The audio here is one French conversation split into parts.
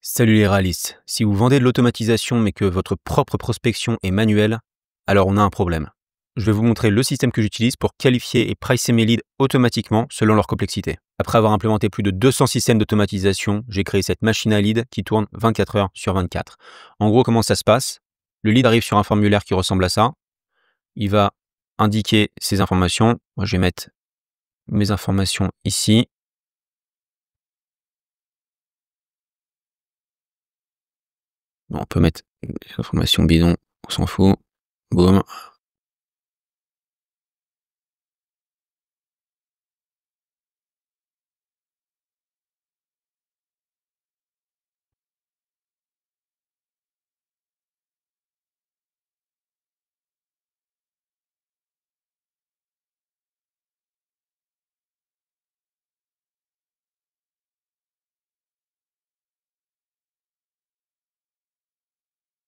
Salut les réalistes, si vous vendez de l'automatisation mais que votre propre prospection est manuelle, alors on a un problème. Je vais vous montrer le système que j'utilise pour qualifier et pricer mes leads automatiquement selon leur complexité. Après avoir implémenté plus de 200 systèmes d'automatisation, j'ai créé cette machine à leads qui tourne 24 heures sur 24. En gros, comment ça se passe? Le lead arrive sur un formulaire qui ressemble à ça. Il va indiquer ses informations. Moi, je vais mettre mes informations ici. Bon, on peut mettre des informations bidon, on s'en fout. Boum.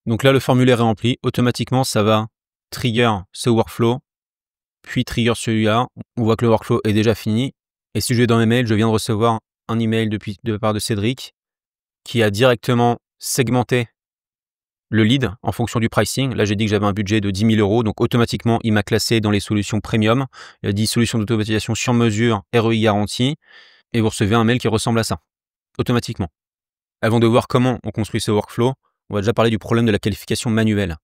Donc là, le formulaire est rempli. Automatiquement, ça va trigger ce workflow, puis trigger celui-là. On voit que le workflow est déjà fini. Et si je vais dans mes mails, je viens de recevoir un email de la part de Cédric qui a directement segmenté le lead en fonction du pricing. Là, j'ai dit que j'avais un budget de 10 000 €. Donc, automatiquement, il m'a classé dans les solutions premium. Il a dit solution d'automatisation sur mesure, ROI garantie. Et vous recevez un mail qui ressemble à ça, automatiquement. Avant de voir comment on construit ce workflow, on va déjà parler du problème de la qualification manuelle.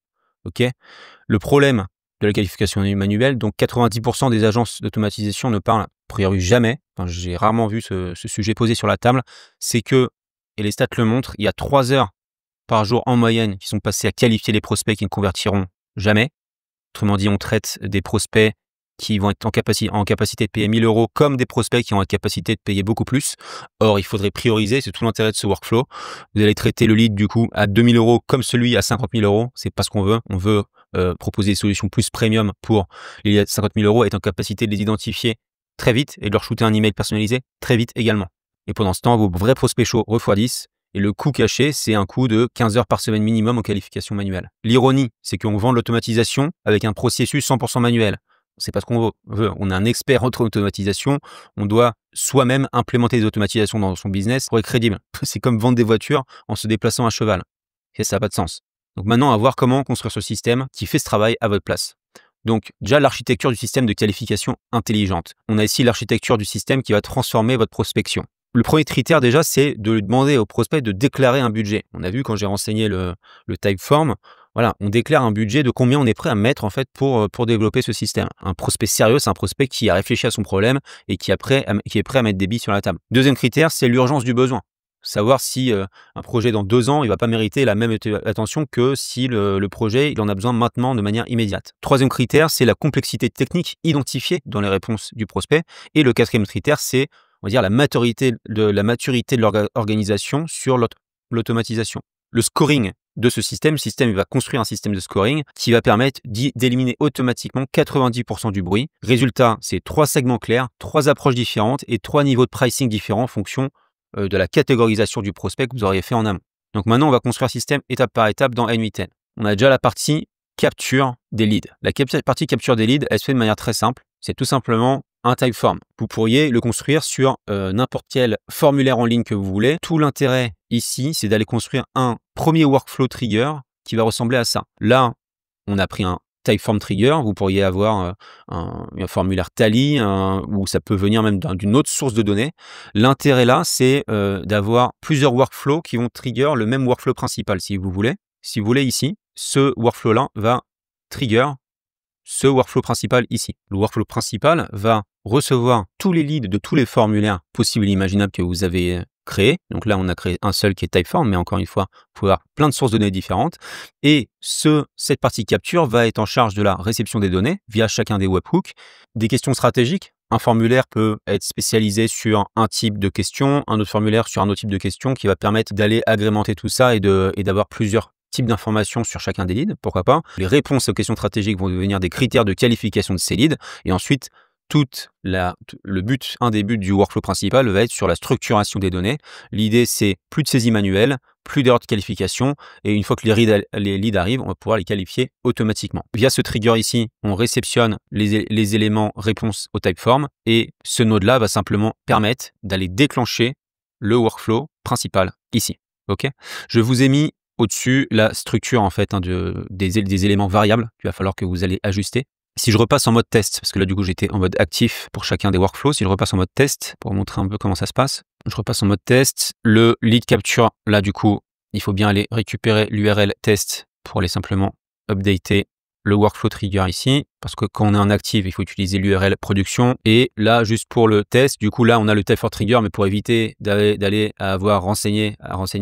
Ok, le problème de la qualification manuelle, donc 90% des agences d'automatisation ne parlent a priori jamais, enfin, j'ai rarement vu ce sujet posé sur la table, c'est que, et les stats le montrent, il y a 3 heures par jour en moyenne qui sont passées à qualifier les prospects qui ne convertiront jamais. Autrement dit, on traite des prospects qui vont être en capacité de payer 1 000 € comme des prospects qui ont la capacité de payer beaucoup plus. Or, il faudrait prioriser, c'est tout l'intérêt de ce workflow. Vous allez traiter le lead du coup à 2 000 € comme celui à 50 000 €. C'est pas ce qu'on veut. On veut proposer des solutions plus premium pour les leads à 50 000 € et être en capacité de les identifier très vite et de leur shooter un email personnalisé très vite également. Et pendant ce temps, vos vrais prospects chauds refroidissent. Et le coût caché, c'est un coût de 15 heures par semaine minimum aux qualifications manuelles. L'ironie, c'est qu'on vend de l'automatisation avec un processus 100% manuel. C'est pas ce qu'on veut. On est un expert en automatisation. On doit soi-même implémenter des automatisations dans son business pour être crédible. C'est comme vendre des voitures en se déplaçant à cheval. Et ça n'a pas de sens. Donc maintenant, à voir comment construire ce système qui fait ce travail à votre place. Donc déjà, l'architecture du système de qualification intelligente. On a ici l'architecture du système qui va transformer votre prospection. Le premier critère déjà, c'est de demander au prospect de déclarer un budget. On a vu quand j'ai renseigné le Typeform, voilà, on déclare un budget de combien on est prêt à mettre en fait pour développer ce système. Un prospect sérieux, c'est un prospect qui a réfléchi à son problème et qui est prêt à mettre des billes sur la table. Deuxième critère, c'est l'urgence du besoin. Savoir si un projet dans 2 ans, il va pas mériter la même attention que si le projet, il en a besoin maintenant de manière immédiate. Troisième critère, c'est la complexité technique identifiée dans les réponses du prospect. Et le quatrième critère, c'est, on va dire, la maturité de l'organisation sur l'automatisation. Le scoring de ce système, le système il va construire un système de scoring qui va permettre d'éliminer automatiquement 90% du bruit. Résultat, c'est 3 segments clairs, 3 approches différentes et 3 niveaux de pricing différents en fonction de la catégorisation du prospect que vous auriez fait en amont. Donc maintenant, on va construire un système étape par étape dans N8N. On a déjà la partie capture des leads. La partie capture des leads, elle se fait de manière très simple. C'est tout simplement un Typeform. Vous pourriez le construire sur n'importe quel formulaire en ligne que vous voulez. Tout l'intérêt ici, c'est d'aller construire un premier workflow trigger qui va ressembler à ça. Là, on a pris un Typeform trigger. Vous pourriez avoir un formulaire Tally ou ça peut venir même d'une autre source de données. L'intérêt là, c'est d'avoir plusieurs workflows qui vont trigger le même workflow principal si vous voulez. Si vous voulez ici, ce workflow-là va trigger ce workflow principal ici. Le workflow principal va recevoir tous les leads de tous les formulaires possibles et imaginables que vous avez créés. Donc là, on a créé un seul qui est Typeform, mais encore une fois, vous pouvez avoir plein de sources de données différentes. Et cette partie capture va être en charge de la réception des données via chacun des webhooks, des questions stratégiques. Un formulaire peut être spécialisé sur un type de question, un autre formulaire sur un autre type de question qui va permettre d'aller agrémenter tout ça et d'avoir plusieurs types d'informations sur chacun des leads, pourquoi pas. Les réponses aux questions stratégiques vont devenir des critères de qualification de ces leads. Et ensuite, un des buts du workflow principal va être sur la structuration des données. L'idée, c'est plus de saisie manuelle, plus d'erreurs de qualification. Et une fois que les leads arrivent, on va pouvoir les qualifier automatiquement. Via ce trigger ici, on réceptionne les éléments réponses au Typeform. Et ce node-là va simplement permettre d'aller déclencher le workflow principal ici. OK? Je vous ai mis au-dessus la structure en fait, hein, des éléments variables qu'il va falloir que vous allez ajuster. Si je repasse en mode test, parce que là du coup j'étais en mode actif pour chacun des workflows, si je repasse en mode test pour vous montrer un peu comment ça se passe, je repasse en mode test. Le lead capture, là du coup, il faut bien aller récupérer l'URL test pour aller simplement updater le workflow trigger ici, parce que quand on est en active, il faut utiliser l'URL production. Et là, juste pour le test, du coup là, on a le type for trigger, mais pour éviter d'aller à renseigner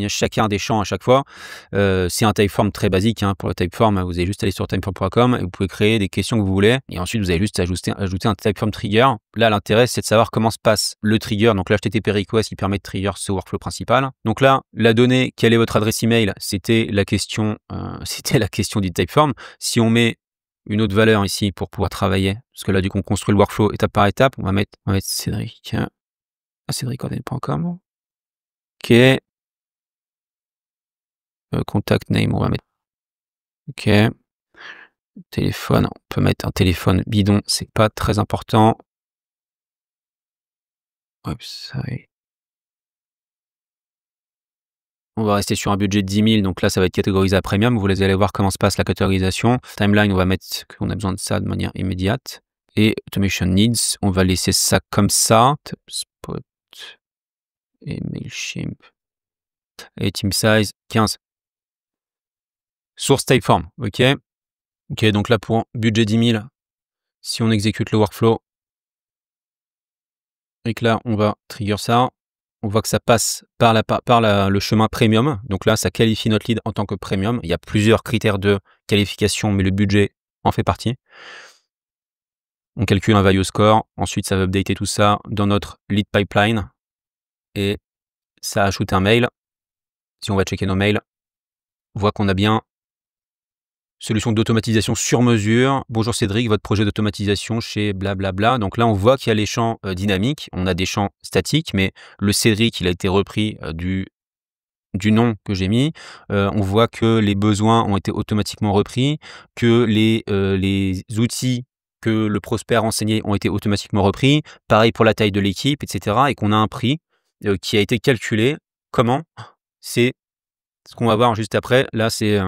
chacun des champs à chaque fois, c'est un typeform très basique. Hein. Pour le typeform, vous allez juste aller sur typeform.com et vous pouvez créer des questions que vous voulez. Et ensuite, vous allez juste ajouter un typeform trigger. Là, l'intérêt, c'est de savoir comment se passe le trigger. Donc l'HTTP request qui permet de trigger ce workflow principal. Donc là, la donnée, quelle est votre adresse email? C'était la question du typeform. Si on met une autre valeur ici pour pouvoir travailler, parce que là, du coup, on construit le workflow étape par étape. On va mettre Cédric à cédricordel.com. OK. Contact name, on va mettre. OK. Téléphone, on peut mettre un téléphone bidon, c'est pas très important. Website. On va rester sur un budget de 10 000, donc là, ça va être catégorisé à premium. Vous allez voir comment se passe la catégorisation. Timeline, on va mettre qu'on a besoin de ça de manière immédiate. Et Automation Needs, on va laisser ça comme ça. Spot et Mailchimp. Et Team Size, 15. Source Typeform, OK. OK, donc là, pour budget 10 000, si on exécute le workflow, et que là, on va trigger ça. On voit que ça passe par le chemin premium. Donc là, ça qualifie notre lead en tant que premium. Il y a plusieurs critères de qualification, mais le budget en fait partie. On calcule un value score. Ensuite, ça va updater tout ça dans notre lead pipeline. Et ça ajoute un mail. Si on va checker nos mails, on voit qu'on a bien solution d'automatisation sur mesure. Bonjour Cédric, votre projet d'automatisation chez blablabla. Donc là, on voit qu'il y a les champs dynamiques. On a des champs statiques, mais le Cédric, il a été repris du nom que j'ai mis. On voit que les besoins ont été automatiquement repris, que les outils que le prospect a renseignés ont été automatiquement repris. Pareil pour la taille de l'équipe, etc. Et qu'on a un prix qui a été calculé. Comment? C'est ce qu'on va voir juste après. Là, c'est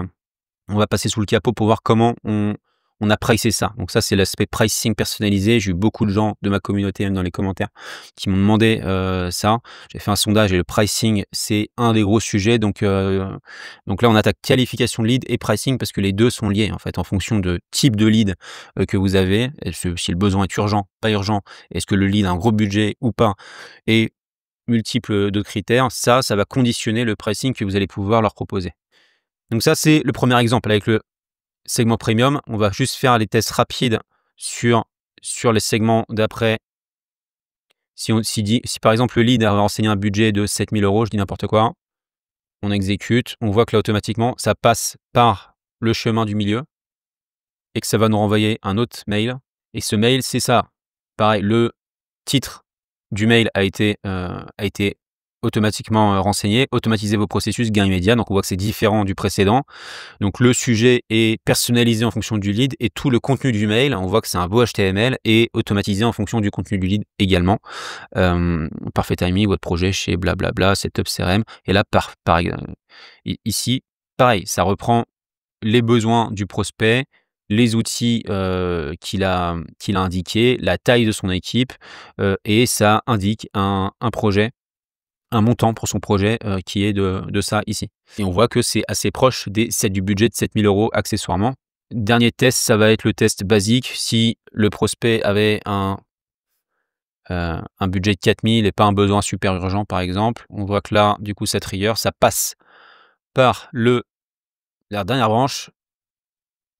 on va passer sous le capot pour voir comment on a pricé ça. Donc ça, c'est l'aspect pricing personnalisé. J'ai eu beaucoup de gens de ma communauté, même dans les commentaires, qui m'ont demandé ça. J'ai fait un sondage et le pricing, c'est un des gros sujets. Donc là, on attaque qualification de lead et pricing parce que les deux sont liés en fait en fonction de type de lead que vous avez. Si le besoin est urgent, pas urgent, est-ce que le lead a un gros budget ou pas, et multiples de critères, ça va conditionner le pricing que vous allez pouvoir leur proposer. Donc ça, c'est le premier exemple avec le segment premium. On va juste faire les tests rapides sur les segments d'après. Si par exemple le lead a renseigné un budget de 7 000 €, je dis n'importe quoi, on exécute, on voit que là automatiquement, ça passe par le chemin du milieu et que ça va nous renvoyer un autre mail. Et ce mail, c'est ça. Pareil, le titre du mail a été automatiquement renseigné. Automatiser vos processus, gain immédiat. Donc on voit que c'est différent du précédent. Donc le sujet est personnalisé en fonction du lead et tout le contenu du mail, on voit que c'est un beau HTML et automatisé en fonction du contenu du lead également. Parfait timing, votre projet chez blablabla, setup CRM. Et là, ici, pareil, ça reprend les besoins du prospect, les outils qu'il a indiqués, la taille de son équipe, et ça indique un projet, un montant pour son projet qui est de ça ici. Et on voit que c'est assez proche du budget de 7 000 € accessoirement. Dernier test, ça va être le test basique. Si le prospect avait un budget de 4 000 et pas un besoin super urgent par exemple, on voit que là, du coup, ça trigger, ça passe par la dernière branche.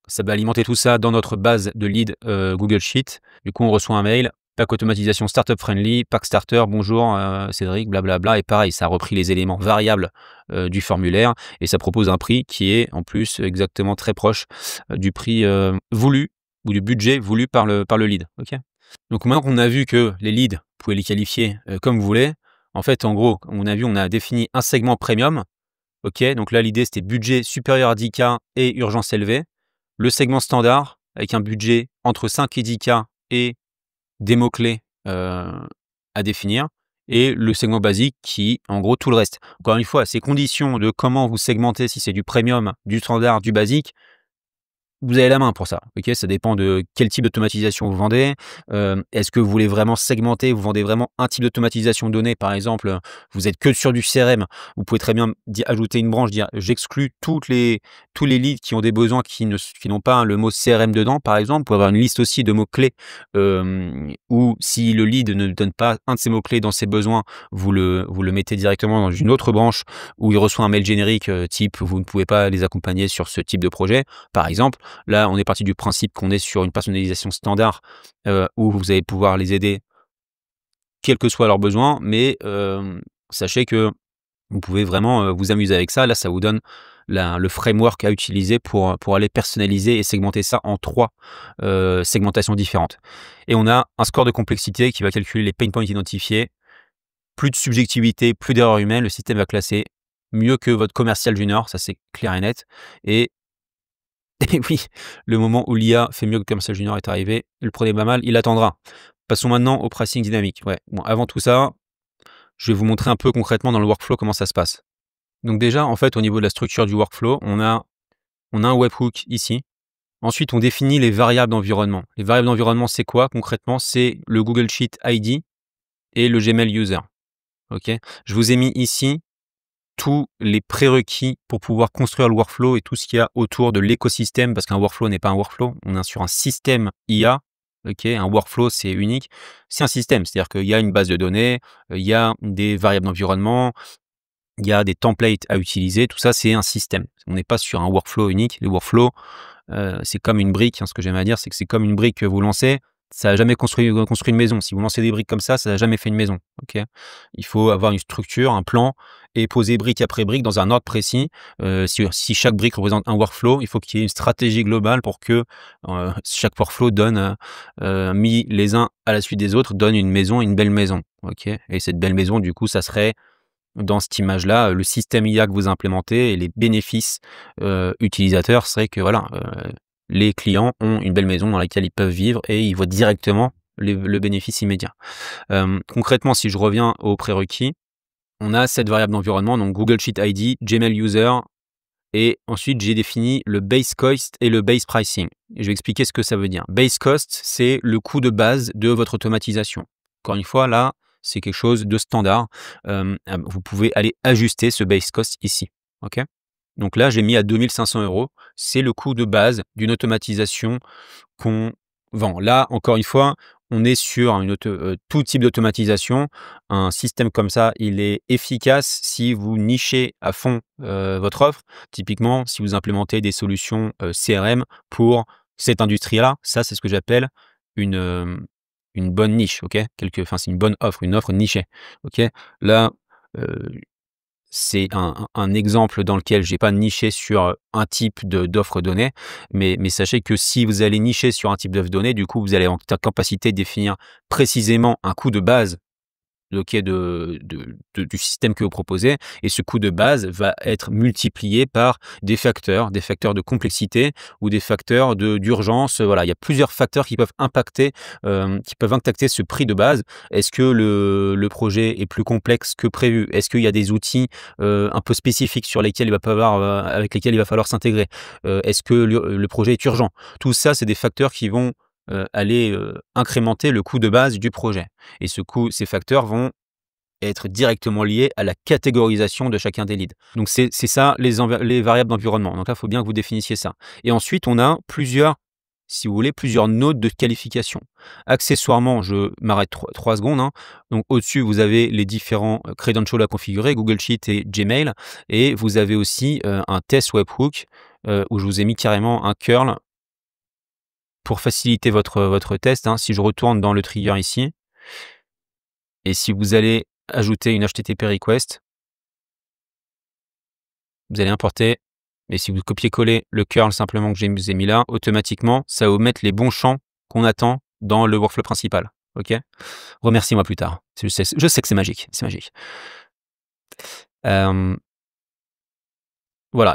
Ça va alimenter tout ça dans notre base de lead Google Sheet. Du coup, on reçoit un mail. Pack automatisation startup friendly, pack starter, bonjour Cédric, blablabla. Et pareil, ça a repris les éléments variables du formulaire et ça propose un prix qui est en plus exactement très proche du prix voulu ou du budget voulu par le lead. Okay, donc maintenant qu'on a vu que les leads, vous pouvez les qualifier comme vous voulez. En fait, en gros, on a défini un segment premium. Ok, donc là, l'idée, c'était budget supérieur à 10K et urgence élevée. Le segment standard, avec un budget entre 5 et 10K et des mots-clés à définir. et le segment basique qui, en gros, tout le reste. Encore une fois, ces conditions de comment vous segmentez, si c'est du premium, du standard, du basique, vous avez la main pour ça, OK? Ça dépend de quel type d'automatisation vous vendez. Est-ce que vous voulez vraiment segmenter? Vous vendez vraiment un type d'automatisation donnée, par exemple, vous êtes que sur du CRM. Vous pouvez très bien ajouter une branche, dire: «J'exclus tous les leads qui ont des besoins qui n'ont pas le mot CRM dedans», par exemple. Vous pouvez avoir une liste aussi de mots-clés, ou si le lead ne donne pas un de ces mots-clés dans ses besoins, vous le mettez directement dans une autre branche où il reçoit un mail générique, type: «Vous ne pouvez pas les accompagner sur ce type de projet», par exemple. Là, on est parti du principe qu'on est sur une personnalisation standard, où vous allez pouvoir les aider quels que soient leurs besoins, mais sachez que vous pouvez vraiment, vous amuser avec ça. Là, ça vous donne le framework à utiliser pour aller personnaliser et segmenter ça en 3 segmentations différentes. Et on a un score de complexité qui va calculer les pain points identifiés. Plus de subjectivité, plus d'erreurs humaines, le système va classer mieux que votre commercial junior, ça c'est clair et net. Et Et oui, le moment où l'IA fait mieux que Commercial Junior est arrivé, le prenez pas mal, il attendra. Passons maintenant au pricing dynamique. Ouais, bon, avant tout ça, je vais vous montrer un peu concrètement dans le workflow comment ça se passe. Donc déjà, en fait, au niveau de la structure du workflow, on a un webhook ici. Ensuite, on définit les variables d'environnement. Les variables d'environnement, c'est quoi concrètement? C'est le Google Sheet ID et le Gmail User. Ok. Je vous ai mis ici tous les prérequis pour pouvoir construire le workflow et tout ce qu'il y a autour de l'écosystème, parce qu'un workflow n'est pas un workflow, on est sur un système IA. Ok, un workflow c'est unique, c'est un système, c'est-à-dire qu'il y a une base de données, il y a des variables d'environnement, il y a des templates à utiliser, tout ça c'est un système. On n'est pas sur un workflow unique. Les workflows, c'est comme une brique, hein, ce que j'aime à dire, c'est que c'est comme une brique que vous lancez, ça n'a jamais construit une maison. Si vous lancez des briques comme ça n'a jamais fait une maison, OK? Il faut avoir une structure, un plan et poser brique après brique dans un ordre précis. Si chaque brique représente un workflow, il faut qu'il y ait une stratégie globale pour que, chaque workflow donne, mis les uns à la suite des autres, donne une maison, une belle maison, OK? Et cette belle maison, du coup, ça serait dans cette image-là, le système IA que vous implémentez et les bénéfices, utilisateurs seraient que voilà, les clients ont une belle maison dans laquelle ils peuvent vivre et ils voient directement le bénéfice immédiat. Concrètement, si je reviens aux prérequis, on a cette variable d'environnement, donc Google Sheet ID, Gmail User et ensuite j'ai défini le base cost et le base pricing. Et je vais expliquer ce que ça veut dire. Base cost, c'est le coût de base de votre automatisation. Encore une fois, là, c'est quelque chose de standard. Vous pouvez aller ajuster ce base cost ici. OK? Donc là, j'ai mis à 2 500 €. C'est le coût de base d'une automatisation qu'on vend. Là, encore une fois, on est sur tout type d'automatisation. Un système comme ça, il est efficace si vous nichez à fond votre offre. Typiquement, si vous implémentez des solutions CRM pour cette industrie-là, ça, c'est ce que j'appelle une, une bonne niche, OK? C'est une bonne offre, une offre nichée, OK? Là, c'est un exemple dans lequel j'ai pas niché sur un type d'offre donnée, mais sachez que si vous allez nicher sur un type d'offre donnée, du coup, vous allez être en capacité de définir précisément un coût de base du système que vous proposez, et ce coût de base va être multiplié par des facteurs de complexité ou des facteurs d'urgence. Voilà, il y a plusieurs facteurs qui peuvent impacter ce prix de base. Est-ce que le projet est plus complexe que prévu? Est-ce qu'il y a des outils un peu spécifiques sur lesquels avec lesquels il va falloir s'intégrer? Est-ce que le projet est urgent? Tout ça, c'est des facteurs qui vont aller incrémenter le coût de base du projet. Et ces facteurs vont être directement liés à la catégorisation de chacun des leads. Donc c'est ça les variables d'environnement. Donc là, il faut bien que vous définissiez ça. Et ensuite, on a si vous voulez, plusieurs nodes de qualification. Accessoirement, je m'arrête 3 secondes, hein. Donc au-dessus, vous avez les différents credentials à configurer, Google Sheet et Gmail. Et vous avez aussi un test webhook où je vous ai mis carrément un curl pour faciliter votre test, hein. Si je retourne dans le trigger ici, et si vous allez ajouter une HTTP request, vous allez importer, et si vous copiez-collez le curl simplement que je vous ai mis là, automatiquement, ça va vous mettre les bons champs qu'on attend dans le workflow principal. OK? Remercie-moi plus tard. Je sais que c'est magique, c'est magique. Voilà,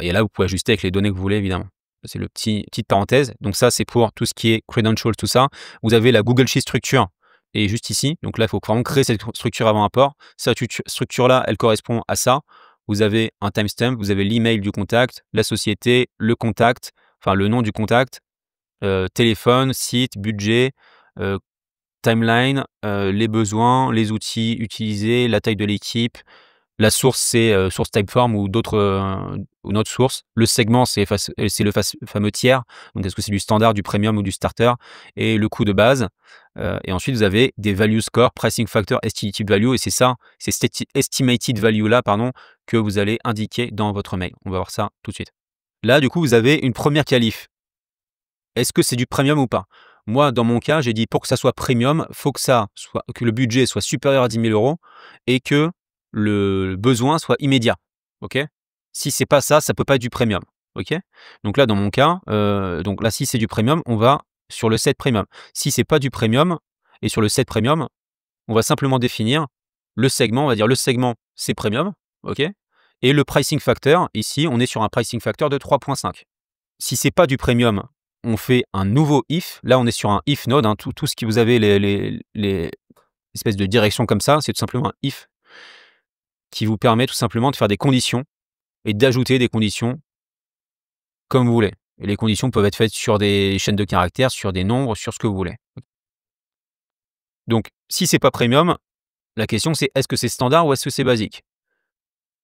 et là, vous pouvez ajuster avec les données que vous voulez, évidemment. C'est petite parenthèse. Donc ça, c'est pour tout ce qui est credentials, tout ça. Vous avez la Google Sheet Structure et juste ici. Donc là, il faut vraiment créer cette structure avant import. Cette structure-là, elle correspond à ça. Vous avez un timestamp, vous avez l'email du contact, la société, le contact, enfin le nom du contact, téléphone, site, budget, timeline, les besoins, les outils utilisés, la taille de l'équipe. La source, c'est source Typeform ou une autre source. Le segment, c'est le fameux tiers. Donc, est-ce que c'est du standard, du premium ou du starter? Et le coût de base. Et ensuite, vous avez des value score, pricing factor, estimated value. Et c'est ça, c'est cet estimated value-là, pardon, que vous allez indiquer dans votre mail. On va voir ça tout de suite. Là, du coup, vous avez une première qualif. Est-ce que c'est du premium ou pas? Moi, dans mon cas, j'ai dit pour que ça soit premium, il faut que le budget soit supérieur à 10 000 € et que le besoin soit immédiat. OK? Si c'est pas ça, ça peut pas être du premium. OK? Donc là, dans mon cas, donc là, si c'est du premium, on va sur le set premium. Si c'est pas du premium et sur le set premium, on va simplement définir le segment. On va dire le segment, c'est premium. OK? Et le pricing factor, ici, on est sur un pricing factor de 3.5. Si c'est pas du premium, on fait un nouveau if. Là, on est sur un if node. Hein. Tout ce qui vous avez les espèces de directions comme ça, c'est tout simplement un if qui vous permet tout simplement de faire des conditions et d'ajouter des conditions comme vous voulez. Et les conditions peuvent être faites sur des chaînes de caractères, sur des nombres, sur ce que vous voulez. Donc, si c'est pas premium, la question c'est est-ce que c'est standard ou est-ce que c'est basique?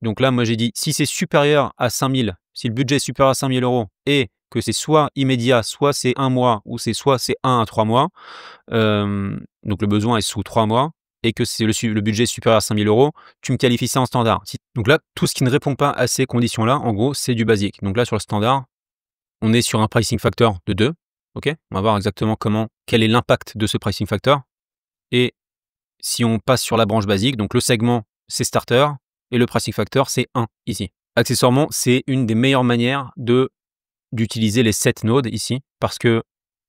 Donc là, moi j'ai dit si c'est supérieur à 5 000, si le budget est supérieur à 5 000 € et que c'est soit immédiat, soit c'est 1 mois, ou soit c'est 1 à 3 mois, donc le besoin est sous 3 mois, et que c'est le budget supérieur à 5 000 €, tu me qualifies ça en standard. Donc là, tout ce qui ne répond pas à ces conditions-là, en gros, c'est du basique. Donc là, sur le standard, on est sur un pricing factor de 2. OK? On va voir exactement quel est l'impact de ce pricing factor. Et si on passe sur la branche basique, donc le segment, c'est starter, et le pricing factor, c'est 1 ici. Accessoirement, c'est une des meilleures manières d'utiliser les 7 nodes ici, parce que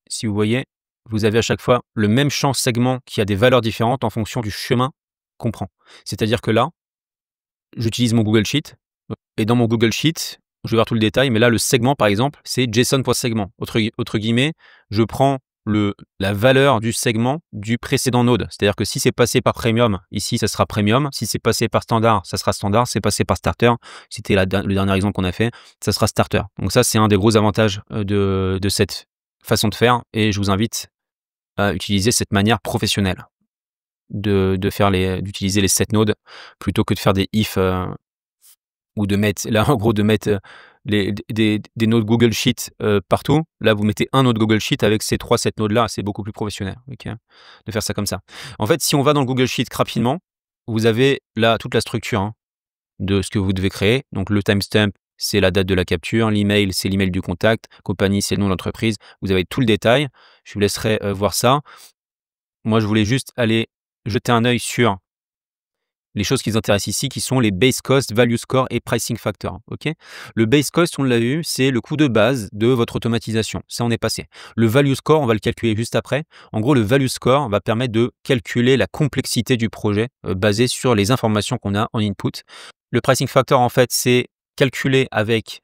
si vous voyez, vous avez à chaque fois le même champ segment qui a des valeurs différentes en fonction du chemin qu'on prend. C'est-à-dire que là, j'utilise mon Google Sheet, et dans mon Google Sheet, je vais voir tout le détail, mais là, le segment, par exemple, c'est JSON.segment. Autre guillemets, je prends la valeur du segment du précédent node. C'est-à-dire que si c'est passé par premium, ici, ça sera premium. Si c'est passé par standard, ça sera standard. Si c'est passé par starter, c'était le dernier exemple qu'on a fait, ça sera starter. Donc ça, c'est un des gros avantages de cette façon de faire, et je vous invite à utiliser cette manière professionnelle d'utiliser les 7 nodes plutôt que de faire des if ou de mettre, là en gros, de mettre des nodes Google Sheet partout. Là, vous mettez un node Google Sheet avec ces 7 nodes-là, c'est beaucoup plus professionnel, ok, de faire ça comme ça. En fait, si on va dans le Google Sheet rapidement, vous avez là toute la structure hein, de ce que vous devez créer. Donc le timestamp, c'est la date de la capture, l'email, c'est l'email du contact, compagnie, c'est le nom de l'entreprise. Vous avez tout le détail. Je vous laisserai voir ça. Moi, je voulais juste aller jeter un œil sur les choses qui nous intéressent ici, qui sont les base cost, value score et pricing factor. Okay, le base cost, on l'a vu, c'est le coût de base de votre automatisation. Ça, on est passé. Le value score, on va le calculer juste après. En gros, le value score va permettre de calculer la complexité du projet basé sur les informations qu'on a en input. Le pricing factor, en fait, c'est calculé avec,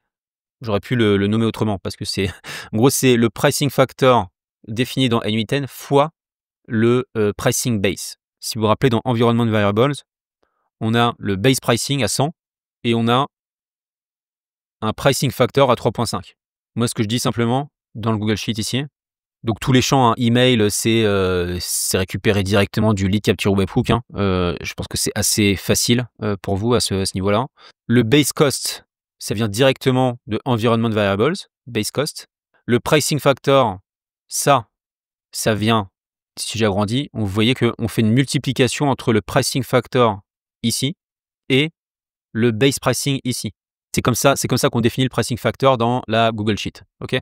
j'aurais pu le nommer autrement parce que c'est, en gros, c'est le pricing factor défini dans N8N fois le pricing base. Si vous vous rappelez, dans Environment Variables, on a le base pricing à 100 et on a un pricing factor à 3.5. Moi, ce que je dis simplement dans le Google Sheet ici, donc tous les champs, hein, email, c'est récupéré directement du lead capture webhook. Hein. Je pense que c'est assez facile pour vous à ce niveau-là. Le base cost, ça vient directement de Environment Variables, base cost. Le pricing factor, ça vient, si j'agrandis, vous voyez qu'on fait une multiplication entre le pricing factor ici et le base pricing ici. C'est comme ça qu'on définit le pricing factor dans la Google Sheet. Ok,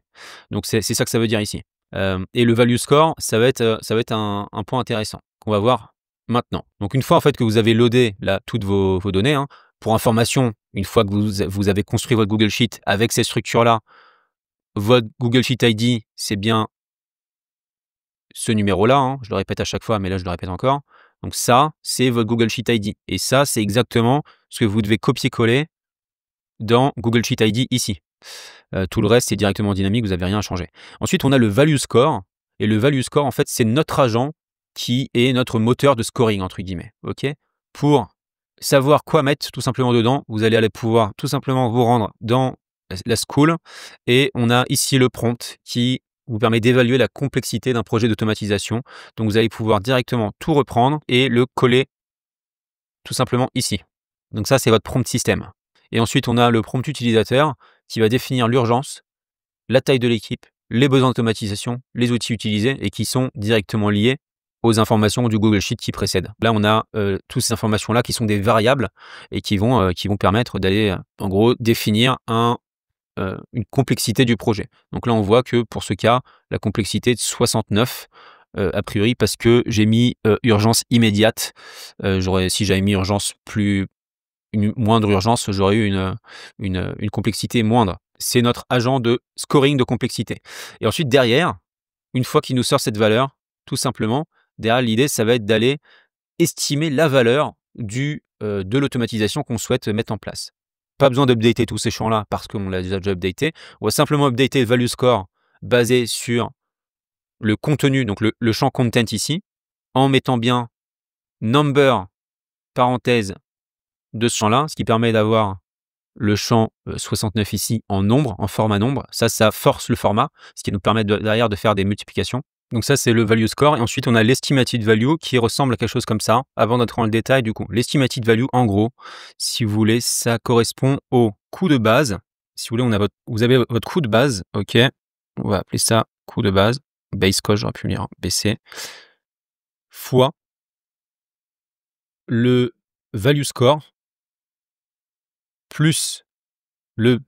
donc c'est ça que ça veut dire ici. Et le value score, ça va être un point intéressant qu'on va voir maintenant. Donc une fois en fait que vous avez loadé là toutes vos données, hein, pour information, une fois que vous avez construit votre Google Sheet avec ces structures-là, votre Google Sheet ID, c'est bien ce numéro-là, hein, je le répète à chaque fois, mais là je le répète encore. Donc ça, c'est votre Google Sheet ID. Et ça, c'est exactement ce que vous devez copier-coller dans Google Sheet ID ici. Tout le reste, c'est directement dynamique, vous n'avez rien à changer. Ensuite, on a le value score. Et le value score, en fait, c'est notre agent qui est notre moteur de scoring, entre guillemets. Ok. Pour savoir quoi mettre tout simplement dedans, vous allez pouvoir tout simplement vous rendre dans la school et on a ici le prompt qui vous permet d'évaluer la complexité d'un projet d'automatisation. Donc, vous allez pouvoir directement tout reprendre et le coller tout simplement ici. Donc ça, c'est votre prompt système. Et ensuite, on a le prompt utilisateur qui va définir l'urgence, la taille de l'équipe, les besoins d'automatisation, les outils utilisés et qui sont directement liés aux informations du Google Sheet qui précèdent. Là, on a toutes ces informations-là qui sont des variables et qui vont permettre d'aller, en gros, définir une complexité du projet. Donc là, on voit que pour ce cas, la complexité est de 69, a priori, parce que j'ai mis urgence immédiate. Si j'avais mis urgence une moindre urgence, j'aurais eu une complexité moindre. C'est notre agent de scoring de complexité. Et ensuite, derrière, une fois qu'il nous sort cette valeur, tout simplement, derrière, l'idée, ça va être d'aller estimer la valeur de l'automatisation qu'on souhaite mettre en place. Pas besoin d'updater tous ces champs-là parce qu'on l'a déjà updaté. On va simplement updater le value score basé sur le contenu, donc le champ content ici, en mettant bien number, parenthèse, de ce champ-là, ce qui permet d'avoir le champ 69 ici en nombre, en format nombre. Ça force le format, ce qui nous permet derrière de faire des multiplications. Donc ça, c'est le value score. Et ensuite, on a l'estimated value qui ressemble à quelque chose comme ça. Avant d'entrer dans le détail, du coup, l'estimated value, en gros, si vous voulez, ça correspond au coût de base. Si vous voulez, vous avez votre coût de base, ok. On va appeler ça coût de base. Base cost, j'aurais pu lire BC. Fois le value score plus le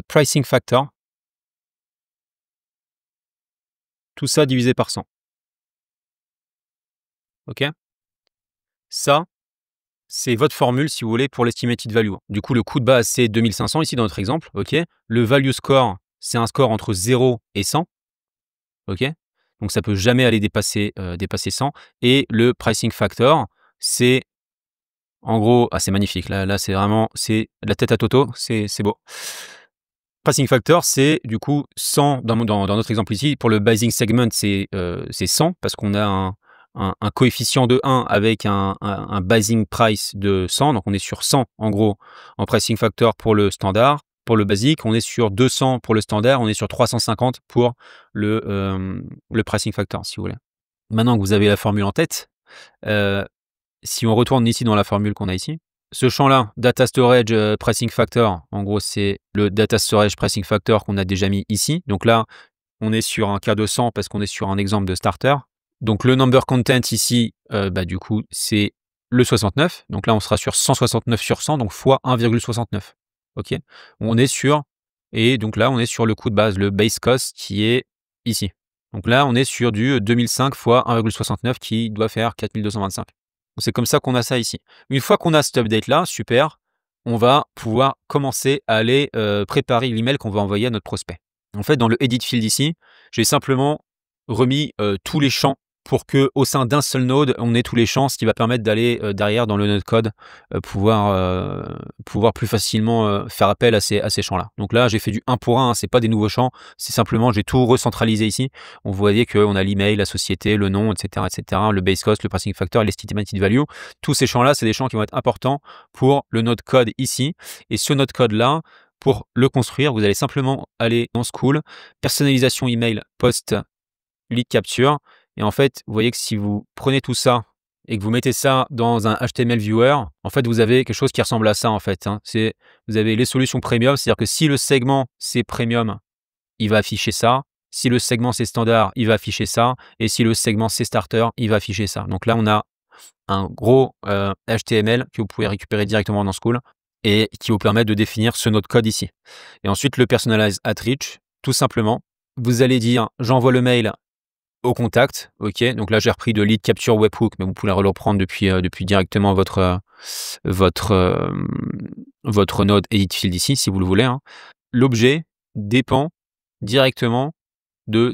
pricing factor, tout ça divisé par 100. Ok. Ça, c'est votre formule, si vous voulez, pour l'estimated value. Du coup, le coût de base, c'est 2500 ici dans notre exemple. Ok. Le value score, c'est un score entre 0 et 100. Ok. Donc, ça peut jamais aller dépasser 100. Et le pricing factor, c'est en gros, c'est magnifique. Là, c'est vraiment, c'est la tête à Toto, c'est beau. Pricing factor, c'est du coup 100, dans notre exemple ici, pour le basing segment, c'est 100, parce qu'on a un coefficient de 1 avec un basing price de 100, donc on est sur 100 en gros en pricing factor pour le standard. Pour le basique, on est sur 200 pour le standard, on est sur 350 pour le pricing factor, si vous voulez. Maintenant que vous avez la formule en tête, si on retourne ici dans la formule qu'on a ici, ce champ-là, Data Storage Pricing Factor, en gros, c'est le Data Storage Pricing Factor qu'on a déjà mis ici. Donc là, on est sur un cas de 100 parce qu'on est sur un exemple de starter. Donc le Number Content ici, du coup, c'est le 69. Donc là, on sera sur 169 sur 100, donc fois 1,69. OK. On est sur, et donc là, on est sur le coût de base, le Base Cost qui est ici. Donc là, on est sur du 2005 fois 1,69 qui doit faire 4225. C'est comme ça qu'on a ça ici. Une fois qu'on a cet update-là, super, on va pouvoir commencer à aller préparer l'email qu'on va envoyer à notre prospect. En fait, dans le Edit Field ici, j'ai simplement remis tous les champs pour que au sein d'un seul node, on ait tous les champs, ce qui va permettre d'aller derrière dans le node code pouvoir plus facilement faire appel à ces champs-là. Donc là, j'ai fait du 1 pour 1, c'est pas des nouveaux champs, c'est simplement j'ai tout recentralisé ici. On voyait qu'on a l'email, la société, le nom, etc., le base cost, le pricing factor, l'estimated value. Tous ces champs-là, c'est des champs qui vont être importants pour le node code ici. Et ce node code-là, pour le construire, vous allez simplement aller dans School, personnalisation email post lead capture. Et en fait, vous voyez que si vous prenez tout ça et que vous mettez ça dans un HTML viewer, en fait, vous avez quelque chose qui ressemble à ça, en fait. Vous avez les solutions premium, c'est-à-dire que si le segment, c'est premium, il va afficher ça. Si le segment, c'est standard, il va afficher ça. Et si le segment, c'est starter, il va afficher ça. Donc là, on a un gros HTML que vous pouvez récupérer directement dans School et qui vous permet de définir ce node code ici. Et ensuite, le personalize at reach, tout simplement, vous allez dire, j'envoie le mail au contact, ok. Donc là, j'ai repris de lead capture webhook, mais vous pouvez le reprendre depuis directement votre node edit field ici, si vous le voulez. Hein. L'objet dépend directement du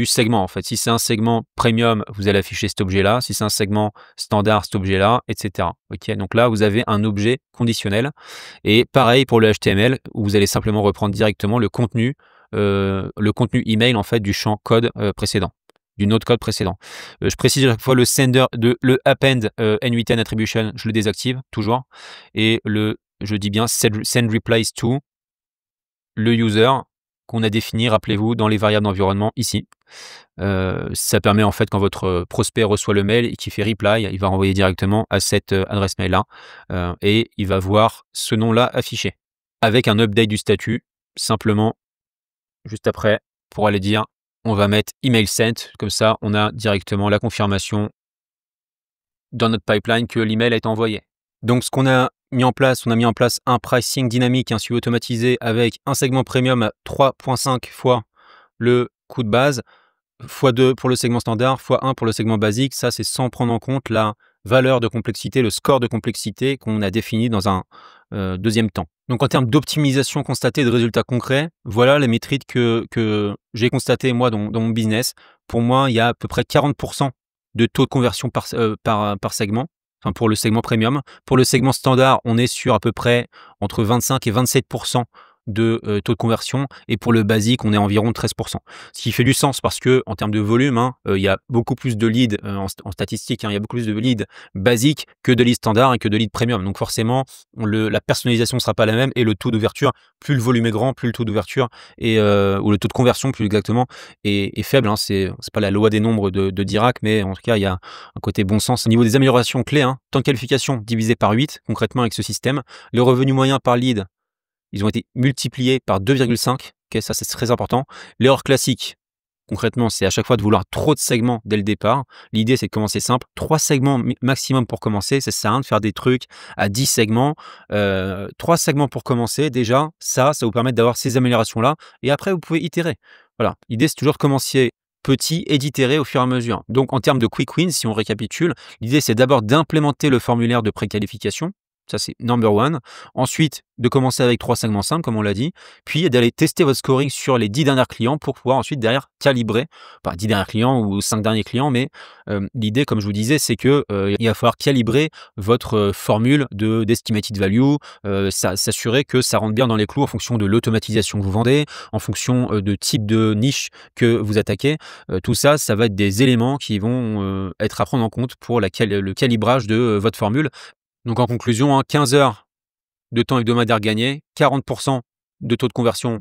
segment en fait. Si c'est un segment premium, vous allez afficher cet objet-là. Si c'est un segment standard, cet objet-là, etc. Ok. Donc là, vous avez un objet conditionnel. Et pareil pour le HTML, où vous allez simplement reprendre directement le contenu email en fait du champ code précédent. du autre code précédent. Je précise à chaque fois le append n8n attribution, je le désactive toujours. Et je dis bien send replies to le user qu'on a défini, rappelez-vous, dans les variables d'environnement ici. Ça permet en fait quand votre prospect reçoit le mail et qu'il fait reply, il va renvoyer directement à cette adresse mail là et il va voir ce nom-là affiché avec un update du statut simplement juste après pour aller dire on va mettre email sent, comme ça on a directement la confirmation dans notre pipeline que l'email a été envoyé. Donc ce qu'on a mis en place, on a mis en place un pricing dynamique, un suivi automatisé avec un segment premium à 3,5 fois le coût de base, x2 pour le segment standard, x1 pour le segment basique. Ça, c'est sans prendre en compte la valeur de complexité, le score de complexité qu'on a défini dans un deuxième temps. Donc en termes d'optimisation constatée, de résultats concrets, voilà les métriques que j'ai constatées moi dans mon business. Pour moi, il y a à peu près 40% de taux de conversion par segment, enfin pour le segment premium. Pour le segment standard, on est sur à peu près entre 25 et 27% de taux de conversion, et pour le basique on est environ 13%, ce qui fait du sens parce que en termes de volume il y a beaucoup plus de leads en statistique, il y a beaucoup plus de leads basiques que de leads standards et que de leads premium, donc forcément la personnalisation ne sera pas la même et le taux d'ouverture, plus le volume est grand, plus le taux d'ouverture ou le taux de conversion plus exactement est faible, c'est pas la loi des nombres de Dirac, mais en tout cas il y a un côté bon sens. Au niveau des améliorations clés, temps de qualification divisé par 8 concrètement avec ce système, le revenu moyen par lead, ils ont été multipliés par 2,5. Okay, ça, c'est très important. L'erreur classique, concrètement, c'est à chaque fois de vouloir trop de segments dès le départ. L'idée, c'est de commencer simple. 3 segments maximum pour commencer. Ça sert à rien de faire des trucs à 10 segments. 3 segments pour commencer. Déjà, ça vous permet d'avoir ces améliorations-là. Et après, vous pouvez itérer. Voilà. L'idée, c'est toujours de commencer petit et d'itérer au fur et à mesure. Donc, en termes de quick wins, si on récapitule, l'idée, c'est d'abord d'implémenter le formulaire de préqualification. Ça, c'est number one. Ensuite, de commencer avec 3 segments simples, comme on l'a dit, puis d'aller tester votre scoring sur les 10 derniers clients pour pouvoir ensuite derrière calibrer, pas 10 derniers clients ou 5 derniers clients, mais l'idée, comme je vous disais, c'est que il va falloir calibrer votre formule d'estimated value, s'assurer que ça rentre bien dans les clous en fonction de l'automatisation que vous vendez, en fonction de type de niche que vous attaquez. Tout ça, ça va être des éléments qui vont être à prendre en compte pour le calibrage de votre formule. Donc en conclusion, 15 heures de temps hebdomadaire gagné, 40% de taux de conversion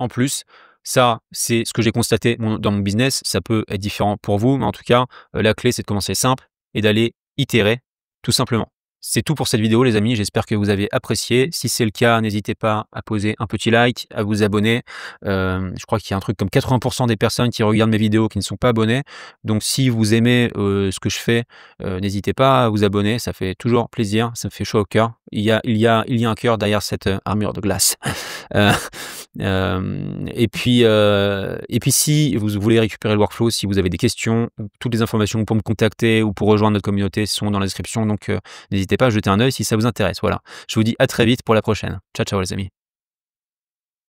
en plus. Ça, c'est ce que j'ai constaté dans mon business. Ça peut être différent pour vous, mais en tout cas, la clé, c'est de commencer simple et d'aller itérer, tout simplement. C'est tout pour cette vidéo, les amis. J'espère que vous avez apprécié. Si c'est le cas, n'hésitez pas à poser un petit like, à vous abonner. Je crois qu'il y a un truc comme 80% des personnes qui regardent mes vidéos qui ne sont pas abonnés. Donc, si vous aimez ce que je fais, n'hésitez pas à vous abonner. Ça fait toujours plaisir. Ça me fait chaud au cœur. Il y a un cœur derrière cette armure de glace. Et puis, si vous voulez récupérer le workflow, si vous avez des questions, toutes les informations pour me contacter ou pour rejoindre notre communauté sont dans la description. Donc, n'hésitez pas à jeter un œil si ça vous intéresse. Voilà. Je vous dis à très vite pour la prochaine. Ciao, ciao les amis.